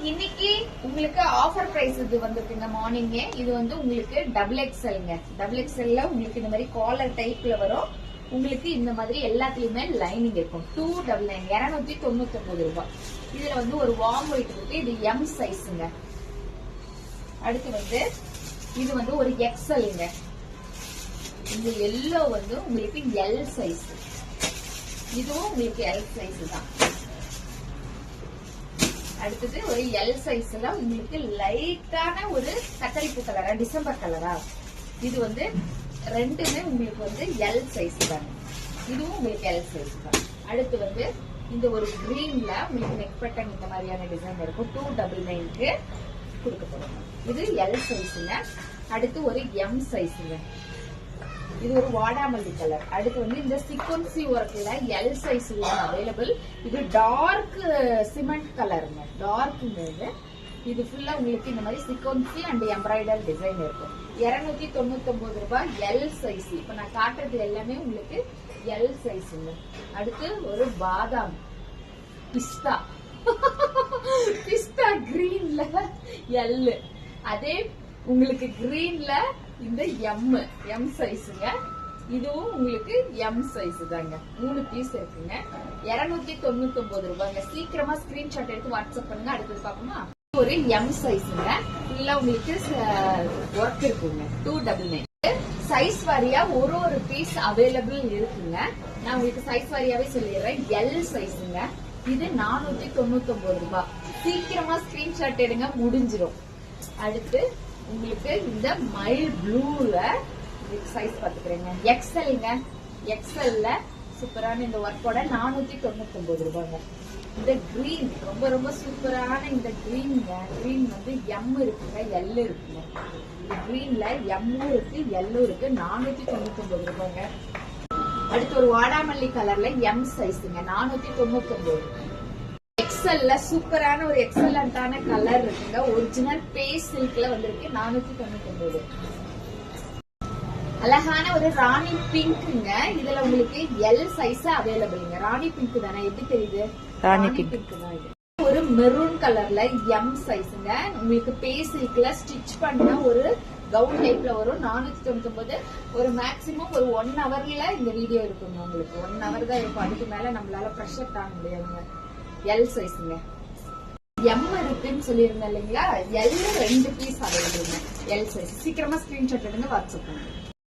இன்னைக்கு உங்களுக்கு offer price இது வந்திருக்குங்க மார்னிங்கே. இது வந்து உங்களுக்கு டபுள் எக்ஸ்எல்ங்க. டபுள் எக்ஸ்எல்ல உங்களுக்கு இந்த மாதிரி காலர் டைப்ல வரும். உங்களுக்கு இந்த மாதிரி எல்லாத்துலயுமே லைனிங் இருக்கும். 299 299 ரூபாய். இதுல வந்து ஒரு வார்ம் ஒயிட் இருக்கு. இது எம் சைஸ்ங்க. அடுத்து வந்து இது வந்து ஒரு எக்ஸ்எல்ங்க. இந்த எல்லோ வந்து உங்களுக்கு எல் சைஸ். இதுவும் உங்களுக்கு எல் சைஸ் தான். அடுத்தது ஒரு எல் சைஸ்ல உங்களுக்கு லைட்டான ஒரு கத்தரிப்பு கலரா டிசம்பர் கலரா. இது வந்து ரெண்டுமே உங்களுக்கு வந்து எல் சைஸ் தான். இதுவும் உங்களுக்கு எல் சைஸ் தான். அடுத்து வந்து இந்த ஒரு கிரீன்ல உங்களுக்கு நெக் பட்டன் இந்த மாதிரியான டிசைன் இருக்கும். 299க்கு கொடுக்க போறோம். இது எல் சைஸ்ங்க. அடுத்து ஒரு எம் சைஸ்ங்க. இது ஒரு வாடாமல்லி கலர். அடுத்து வந்து இந்த சீக்வன்சி ஒர்க்ல எல் சைஸ் அவைலபிள். இது டார்க் சிமெண்ட் கலருங்க. டார்க்குங்க. இது ஃபுல்லா உங்களுக்கு இந்த மாதிரி சீக்வன்சி அண்ட் எம்ப்ராய்டர் டிசைன் இருக்கும். 299 ரூபாய் எல் சைஸ். இப்ப நான் காட்டுறது எல்லாமே உங்களுக்கு எல் சைஸ்ங்க. அடுத்து ஒரு பாதாம் பிஸ்தா பிஸ்தா கிரீன்ல எல். அதே உங்களுக்கு கிரீன்ல இந்த எம் சைஸுங்க. இதுவும் உங்களுக்கு எம் சைஸ் தாங்க. 3 பீஸ் இருக்குங்க. 299 ரூபாய்ங்க. சீக்கிரமா ஸ்கிரீன்ஷாட் எடுத்து வாட்ஸ்அப் பண்ணுங்க. அடுத்தது பாப்போமா? ஒரு எம் சைஸுங்க. ஃபுல்லா உங்களுக்கு ஒர்க் இருக்குங்க. 299. சைஸ் வாரியா ஒரு பீஸ் அவைலபிள் இருக்குங்க. நான் உங்களுக்கு சைஸ் வாரியாவே சொல்லிடுறேன். எல் சைஸுங்க. இது 499 ரூபாய். சீக்கிரமா ஸ்கிரீன்ஷாட் எடுங்க, முடிஞ்சிடும். அடுத்து உங்களுக்கு இந்த மைல் ப்ளூல சைஸ் பாத்துக்கிறேங்க. எக்ஸ்எல்ங்க. எக்ஸ்எல்ல சூப்பரான இந்த ஒர்க்கோட 499 ரூபாய்ங்க. இந்த கிரீன் ரொம்ப சூப்பரான இந்த கிரீன்ங்க. கிரீன் வந்து எம் இருக்குங்க, எல் இருக்குங்க. இந்த கிரீன்ல எம்மும் இருக்கு, எல்லும் இருக்கு. 499 ரூபாய்ங்க. அடுத்து ஒரு வாடாமல்லி கலர்ல எம் சைஸுங்க. 499. எக்ஸல்ல சூப்பரான ஒரு எக்ஸலண்டான கலர் இருக்குங்க. ஒரிஜினல் பேஸ் சில்க்ல வந்திருக்கு. 499. அழகான ஒரு ராணி பிங்க்ங்க. இதுல உங்களுக்கு எல் சைஸ் அவைலபிள்ங்க. ராணி பிங்க் தானே? எப்படி தெரியுது? ராணி பிங்க் தான் இது. ஒரு மெரூன் கலர்ல எம் சைஸ்ங்க. உங்களுக்கு பேஸ் சில்க்ல ஸ்டிச் பண்ண ஒரு கவுன் டைப்ல வரும். 499. ஒரு மேக்சிமம் ஒரு 1 ஹவர்ல இந்த வீடியோ இருக்குங்க. உங்களுக்கு 1 ஹவர் தான் இருக்கும். அதுக்கு மேல நம்மளால ப்ரெஷர் தாங்க முடியாதுங்க. எல் சைஸ்ங்க. எம் இருக்குன்னு சொல்லியிருந்தேன் இல்லைங்களா? எல் 2 பீஸ் அவைலபிள்ங்க. L size. சீக்கிரமா ஸ்கிரீன்ஷாட் எடுங்க, வாட்ஸ்அப் பண்ணுங்க.